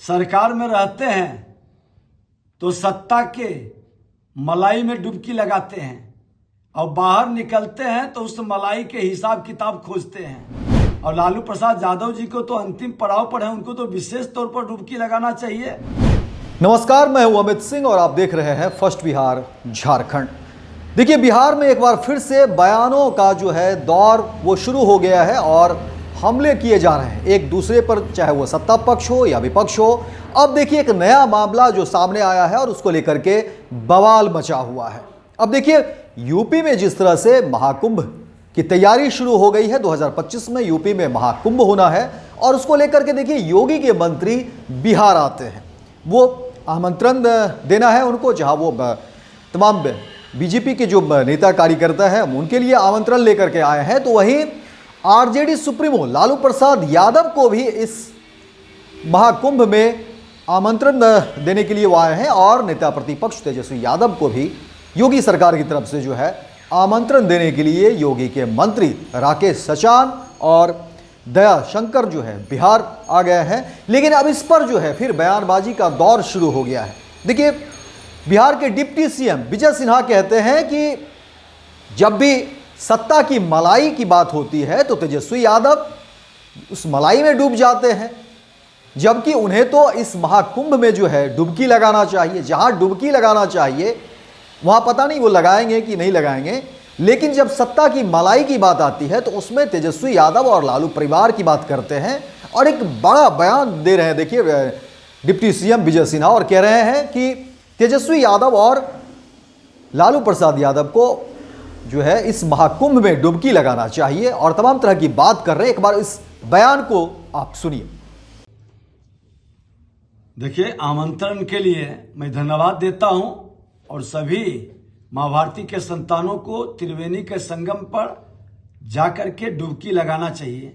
सरकार में रहते हैं तो सत्ता के मलाई में डुबकी लगाते हैं और बाहर निकलते हैं तो उस मलाई के हिसाब किताब खोजते हैं। और लालू प्रसाद यादव जी को तो अंतिम पड़ाव पर है, उनको तो विशेष तौर पर डुबकी लगाना चाहिए। नमस्कार, मैं हूं अमित सिंह और आप देख रहे हैं फर्स्ट बिहार झारखंड। देखिए, बिहार में एक बार फिर से बयानों का जो है दौर वो शुरू हो गया है और हमले किए जा रहे हैं एक दूसरे पर, चाहे वो सत्ता पक्ष हो या विपक्ष हो। अब देखिए, एक नया मामला जो सामने आया है और उसको लेकर के बवाल मचा हुआ है। अब देखिए, यूपी में जिस तरह से महाकुंभ की तैयारी शुरू हो गई है, 2025 में यूपी में महाकुंभ होना है और उसको लेकर के देखिए योगी के मंत्री बिहार आते हैं। वो आमंत्रण देना है उनको, जहां वो तमाम बीजेपी के जो नेता कार्यकर्ता हैं उनके लिए आमंत्रण लेकर के आए हैं। तो वहीं आरजेडी सुप्रीमो लालू प्रसाद यादव को भी इस महाकुंभ में आमंत्रण देने के लिए वो आए हैं और नेता प्रतिपक्ष तेजस्वी यादव को भी योगी सरकार की तरफ से जो है आमंत्रण देने के लिए योगी के मंत्री राकेश सचान और दया शंकर जो है बिहार आ गए हैं। लेकिन अब इस पर जो है फिर बयानबाजी का दौर शुरू हो गया है। देखिए, बिहार के डिप्टी सीएम विजय सिन्हा कहते हैं कि जब भी सत्ता की मलाई की बात होती है तो तेजस्वी यादव उस मलाई में डूब जाते हैं, जबकि उन्हें तो इस महाकुंभ में जो है डुबकी लगाना चाहिए। जहां डुबकी लगाना चाहिए वहां पता नहीं वो लगाएंगे कि नहीं लगाएंगे, लेकिन जब सत्ता की मलाई की बात आती है तो उसमें तेजस्वी यादव और लालू परिवार की बात करते हैं और एक बड़ा बयान दे रहे हैं। देखिए, डिप्टी सीएम विजय सिन्हा और कह रहे हैं कि तेजस्वी यादव और लालू प्रसाद यादव को जो है इस महाकुंभ में डुबकी लगाना चाहिए और तमाम तरह की बात कर रहे हैं। एक बार इस बयान को आप सुनिए। देखिए, आमंत्रण के लिए मैं धन्यवाद देता हूं और सभी मां भारती के संतानों को त्रिवेणी के संगम पर जाकर के डुबकी लगाना चाहिए।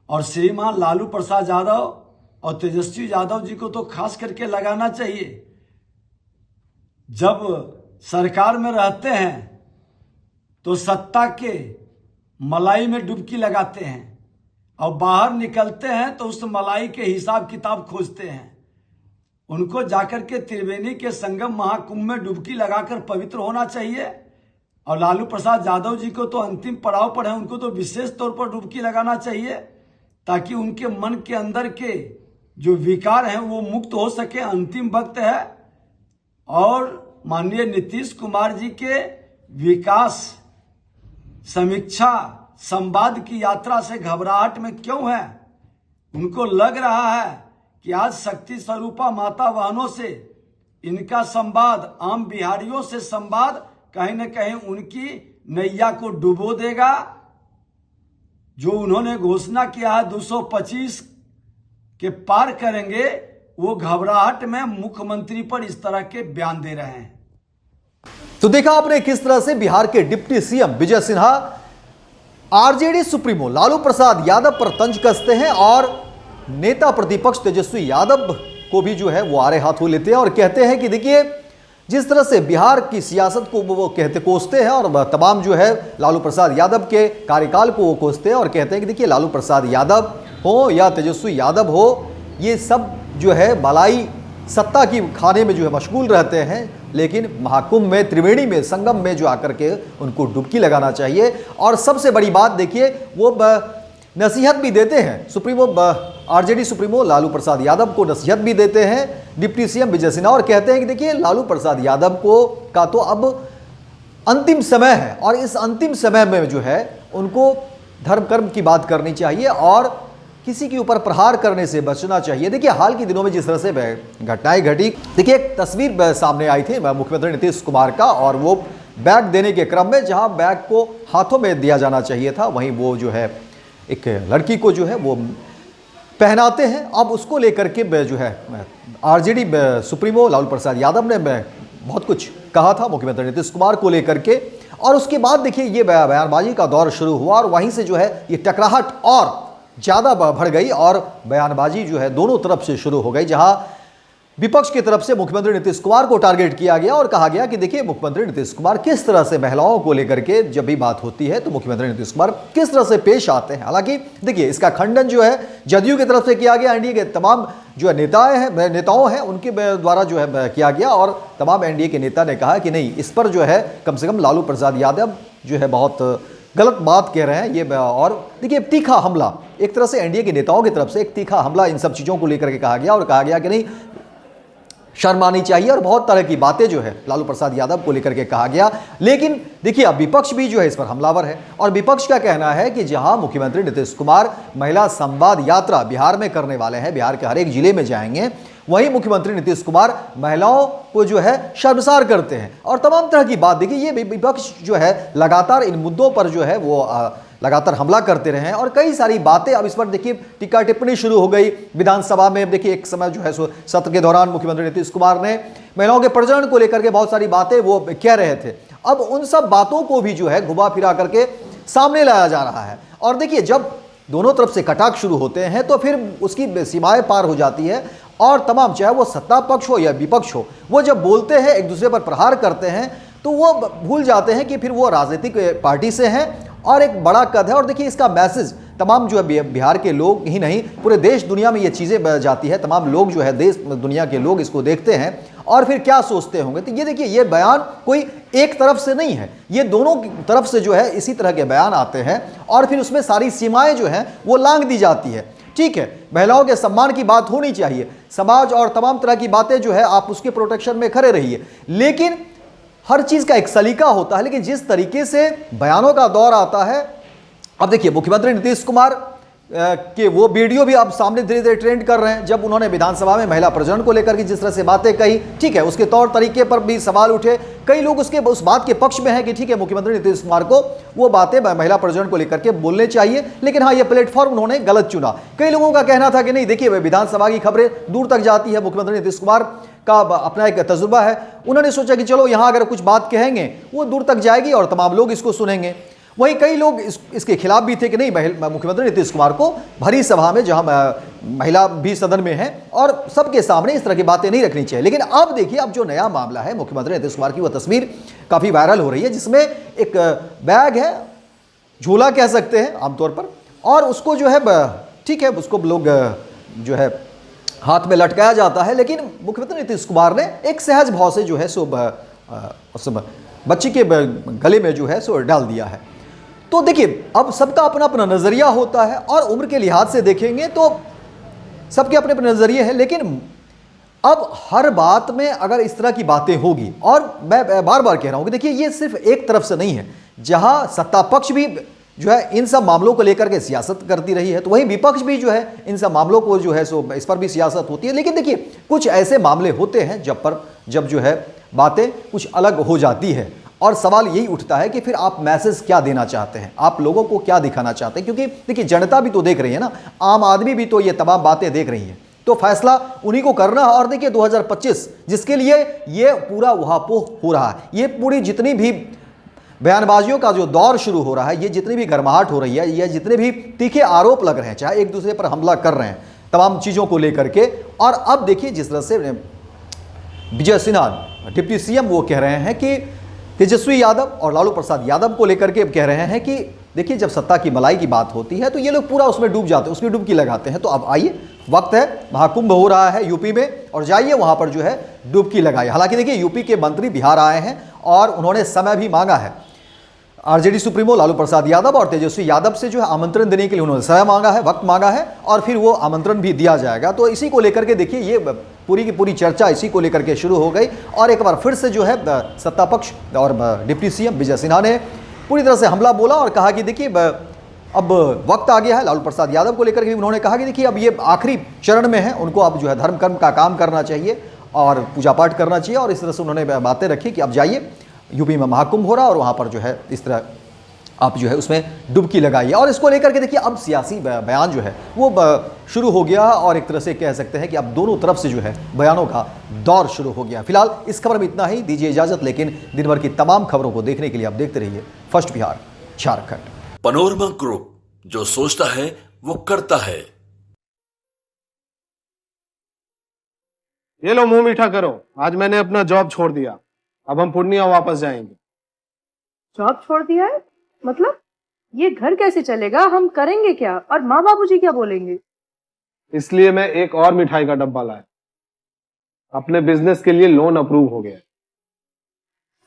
और श्रीमान लालू प्रसाद यादव और तेजस्वी यादव जी को तो खास करके लगाना चाहिए। जब सरकार में रहते हैं तो सत्ता के मलाई में डुबकी लगाते हैं और बाहर निकलते हैं तो उस मलाई के हिसाब किताब खोजते हैं। उनको जाकर के त्रिवेणी के संगम महाकुंभ में डुबकी लगाकर पवित्र होना चाहिए। और लालू प्रसाद यादव जी को तो अंतिम पड़ाव पर है, उनको तो विशेष तौर पर डुबकी लगाना चाहिए ताकि उनके मन के अंदर के जो विकार हैं वो मुक्त हो सके। अंतिम वक्त है और माननीय नीतीश कुमार जी के विकास समीक्षा संवाद की यात्रा से घबराहट में क्यों है? उनको लग रहा है कि आज शक्ति स्वरूपा माता बहनों से इनका संवाद, आम बिहारियों से संवाद कहीं न कहीं उनकी नैया को डुबो देगा। जो उन्होंने घोषणा किया है 225 के पार करेंगे, वो घबराहट में मुख्यमंत्री पर इस तरह के बयान दे रहे हैं। तो देखा आपने किस तरह से बिहार के deputy CM Vijay Sinha RJD supremo Lalu Prasad Yadav पर तंज कसते हैं और नेता प्रतिपक्ष तेजस्वी यादव को भी जो है वो आड़े हाथों लेते हैं और कहते हैं कि देखिए, जिस तरह से बिहार की सियासत को वो कहते कोसते हैं और तमाम जो है लालू प्रसाद यादव के कार्यकाल को वो कोसते हैं और कहते हैं कि देखिए, लालू प्रसाद यादव हो या तेजस्वी यादव हो, ये सब जो है मलाई सत्ता की खाने में जो है मशगूल रहते हैं, लेकिन महाकुंभ में त्रिवेणी में संगम में जो आकर के उनको डुबकी लगाना चाहिए। और सबसे बड़ी बात देखिए, वो नसीहत भी देते हैं, supremo RJD supremo Lalu Prasad Yadav को नसीहत भी देते हैं डिप्टी सीएम विजय सिन्हा और कहते हैं कि देखिए, लालू प्रसाद यादव को का तो अब अंतिम समय है और इस अंतिम समय में जो है उनको धर्म कर्म की बात करनी चाहिए और किसी के ऊपर प्रहार करने से बचना चाहिए। देखिए, हाल के दिनों में जिस तरह से घटनाएं घटी, देखिए एक तस्वीर सामने आई थी मुख्यमंत्री नीतीश कुमार का और वो बैग देने के क्रम में जहां बैग को हाथों में दिया जाना चाहिए था, वहीं वो जो है एक लड़की को जो है वो पहनाते हैं। अब उसको लेकर के जो है आरजेडी सुप्रीमो लालू प्रसाद यादव ने बहुत कुछ कहा था मुख्यमंत्री नीतीश कुमार को लेकर के और उसके बाद देखिए ये बयानबाजी का दौर शुरू हुआ और वहीं से जो है ये टकराहट और ज़्यादा बढ़ गई और बयानबाजी जो है दोनों तरफ से शुरू हो गई। जहां विपक्ष की तरफ से मुख्यमंत्री नीतीश कुमार को टारगेट किया गया और कहा गया कि देखिए मुख्यमंत्री नीतीश कुमार किस तरह से महिलाओं को लेकर के जब भी बात होती है तो मुख्यमंत्री नीतीश कुमार किस तरह से पेश आते हैं। हालांकि देखिए इसका खंडन जो है जदयू की तरफ से किया गया, एनडीए के तमाम जो है नेताओं हैं उनके द्वारा जो है किया गया, और तमाम एनडीए के नेता ने कहा कि नहीं, इस पर जो है कम से कम लालू प्रसाद यादव जो है बहुत गलत बात कह रहे हैं ये। और देखिए तीखा हमला एक तरह से एनडीए के नेताओं की तरफ से एक तीखा हमला इन सब चीज़ों को लेकर के कहा गया और कहा गया कि नहीं, शर्म आनी चाहिए, और बहुत तरह की बातें जो है लालू प्रसाद यादव को लेकर के कहा गया। लेकिन देखिए अब विपक्ष भी जो है इस पर हमलावर है, और विपक्ष का कहना है कि जहां मुख्यमंत्री नीतीश कुमार महिला संवाद यात्रा बिहार में करने वाले हैं, बिहार के हर एक जिले में जाएंगे, वहीं मुख्यमंत्री नीतीश कुमार महिलाओं को जो है शर्मसार करते हैं और तमाम तरह की बात। देखिए ये विपक्ष जो है लगातार इन मुद्दों पर जो है वो लगातार हमला करते रहे हैं, और कई सारी बातें अब इस पर देखिए टीका टिप्पणी शुरू हो गई विधानसभा में। देखिए एक समय जो है सत्र के दौरान मुख्यमंत्री नीतीश कुमार ने महिलाओं के प्रजनन को लेकर के बहुत सारी बातें वो कह रहे थे। अब उन सब बातों को भी जो है घुमा फिरा करके सामने लाया जा रहा है, और देखिए जब दोनों तरफ से कटाक्ष शुरू होते हैं तो फिर उसकी सीमाएं पार हो जाती है, और तमाम चाहे वो सत्ता पक्ष हो या विपक्ष हो, वो जब बोलते हैं एक दूसरे पर प्रहार करते हैं तो वो भूल जाते हैं कि फिर वो राजनीतिक पार्टी से हैं और एक बड़ा कद है। और देखिए इसका मैसेज तमाम जो है बिहार के लोग ही नहीं पूरे देश दुनिया में ये चीज़ें जाती है, तमाम लोग जो है देश दुनिया के लोग इसको देखते हैं और फिर क्या सोचते होंगे। तो ये देखिए ये बयान कोई एक तरफ से नहीं है, ये दोनों तरफ से जो है इसी तरह के बयान आते हैं, और फिर उसमें सारी सीमाएं जो हैं वो लांघ दी जाती है। ठीक है, महिलाओं के सम्मान की बात होनी चाहिए, समाज और तमाम तरह की बातें जो है आप उसके प्रोटेक्शन में खड़े रहिए, लेकिन हर चीज का एक सलीका होता है। लेकिन जिस तरीके से बयानों का दौर आता है, अब देखिए मुख्यमंत्री नीतीश कुमार के वो वीडियो भी अब सामने धीरे धीरे ट्रेंड कर रहे हैं, जब उन्होंने विधानसभा में महिला प्रजनन को लेकर के जिस तरह से बातें कही, ठीक है, उसके तौर तरीके पर भी सवाल उठे। कई लोग उस बात के पक्ष में हैं कि ठीक है मुख्यमंत्री नीतीश कुमार को वो बातें महिला प्रजनन को लेकर के बोलने चाहिए, लेकिन हाँ ये प्लेटफॉर्म उन्होंने गलत चुना। कई लोगों का कहना था कि नहीं, देखिए विधानसभा की खबरें दूर तक जाती है, मुख्यमंत्री नीतीश कुमार का अपना एक तजुर्बा है, उन्होंने सोचा कि चलो यहाँ अगर कुछ बात कहेंगे वो दूर तक जाएगी और तमाम लोग इसको सुनेंगे। वहीं कई लोग इसके खिलाफ भी थे कि नहीं, मुख्यमंत्री नीतीश कुमार को भरी सभा में जहां महिला भी सदन में है और सबके सामने इस तरह की बातें नहीं रखनी चाहिए। लेकिन अब देखिए अब जो नया मामला है, मुख्यमंत्री नीतीश कुमार की वो तस्वीर काफ़ी वायरल हो रही है, जिसमें एक बैग है, झोला कह सकते हैं आमतौर पर, और उसको जो है ठीक है उसको लोग जो है हाथ में लटकाया जाता है, लेकिन मुख्यमंत्री नीतीश कुमार ने एक सहज भाव से जो है सो बच्ची के गले में जो है सो डाल दिया है। तो देखिए अब सबका अपना अपना नज़रिया होता है, और उम्र के लिहाज से देखेंगे तो सबके अपने अपने नज़रिए हैं, लेकिन अब हर बात में अगर इस तरह की बातें होगी, और मैं बार बार कह रहा हूं कि देखिए ये सिर्फ एक तरफ से नहीं है, जहां सत्ता पक्ष भी जो है इन सब मामलों को लेकर के सियासत करती रही है, तो वहीं विपक्ष भी जो है इन सब मामलों को जो है सो इस पर भी सियासत होती है। लेकिन देखिए कुछ ऐसे मामले होते हैं जब जो है बातें कुछ अलग हो जाती है, और सवाल यही उठता है कि फिर आप मैसेज क्या देना चाहते हैं, आप लोगों को क्या दिखाना चाहते हैं, क्योंकि देखिए जनता भी तो देख रही है ना, आम आदमी भी तो ये तमाम बातें देख रही है, तो फैसला उन्हीं को करना है। और देखिए 2025 जिसके लिए ये पूरा उहापोह हो रहा है, ये पूरी जितनी भी बयानबाजियों का जो दौर शुरू हो रहा है, ये जितनी भी गर्माहट हो रही है, ये जितने भी तीखे आरोप लग रहे हैं, चाहे एक दूसरे पर हमला कर रहे हैं तमाम चीज़ों को लेकर के, और अब देखिए जिस तरह से विजय सिन्हा डिप्टी सीएम वो कह रहे हैं कि तेजस्वी यादव और लालू प्रसाद यादव को लेकर के कह रहे हैं कि देखिए जब सत्ता की मलाई की बात होती है तो ये लोग पूरा उसमें डूब जाते हैं, उसकी डुबकी लगाते हैं। तो अब आइए, वक्त है, महाकुंभ हो रहा है यूपी में, और जाइए वहां पर जो है डुबकी लगाइए। हालांकि देखिए यूपी के मंत्री बिहार आए हैं और उन्होंने समय भी मांगा है, आरजेडी सुप्रीमो लालू प्रसाद यादव और तेजस्वी यादव से जो है आमंत्रण देने के लिए उन्होंने समय मांगा है, वक्त मांगा है, और फिर वो आमंत्रण भी दिया जाएगा। तो इसी को लेकर के देखिए ये पूरी की पूरी चर्चा इसी को लेकर के शुरू हो गई, और एक बार फिर से जो है सत्ता पक्ष और डिप्टी सीएम विजय सिन्हा ने पूरी तरह से हमला बोला और कहा कि देखिए अब वक्त आ गया है। लालू प्रसाद यादव को लेकर के उन्होंने कहा कि देखिए अब ये आखिरी चरण में है, उनको अब जो है धर्म कर्म का काम करना चाहिए और पूजा पाठ करना चाहिए, और इस तरह से उन्होंने बातें रखी कि अब जाइए, यूपी में महाकुंभ हो रहा है और वहाँ पर जो है इस तरह आप जो है उसमें डुबकी लगाइए। और इसको लेकर के देखिए अब सियासी बयान जो है वो शुरू हो गया, और एक तरह से कह सकते हैं कि अब दोनों तरफ से जो है बयानों का दौर शुरू हो गया। फिलहाल इस खबर में इतना ही, दीजिए इजाजत, लेकिन दिन भर की तमाम खबरों को देखने के लिए आप देखते रहिए first Bihar Jharkhand. Panorama group, जो सोचता है वो करता है। ये लो मुंह मीठा करो, आज मैंने अपना जॉब छोड़ दिया, अब हम पूर्णिया वापस जाएंगे। जॉब छोड़ दिया है? मतलब ये घर कैसे चलेगा? हम करेंगे क्या? और माँ बाबूजी क्या बोलेंगे? इसलिए मैं एक और मिठाई का डब्बा लाया, अपने बिजनेस के लिए लोन अप्रूव हो गया।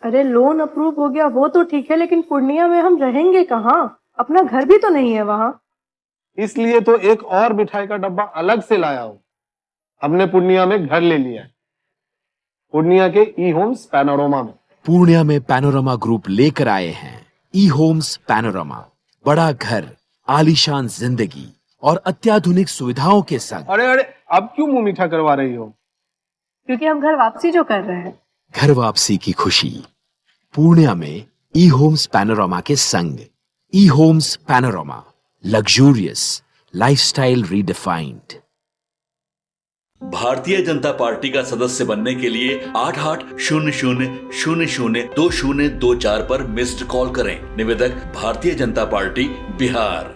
अरे लोन अप्रूव हो गया वो तो ठीक है, लेकिन पूर्णिया में हम रहेंगे कहाँ? अपना घर भी तो नहीं है वहां। इसलिए तो एक और मिठाई का डब्बा अलग से लाया हूं। हमने पूर्णिया में घर ले लिया है, पूर्णिया के ई होम्स पैनोरमा में। पूर्णिया में पैनोरमा ग्रुप लेकर आए हैं ई होम्स पैनोरमा। बड़ा घर, आलीशान जिंदगी और अत्याधुनिक सुविधाओं के संग। अरे अरे, अब क्यों मुंह मीठा करवा रही हो? क्योंकि हम घर वापसी जो कर रहे हैं। घर वापसी की खुशी पूर्णिया में ई होम्स पैनोरमा के संग। ई homes panorama, luxurious lifestyle redefined. Bharatiya Janata party का सदस्य बनने के लिए 8800002024 पर मिस्ड कॉल करें। निवेदक भारतीय जनता पार्टी बिहार।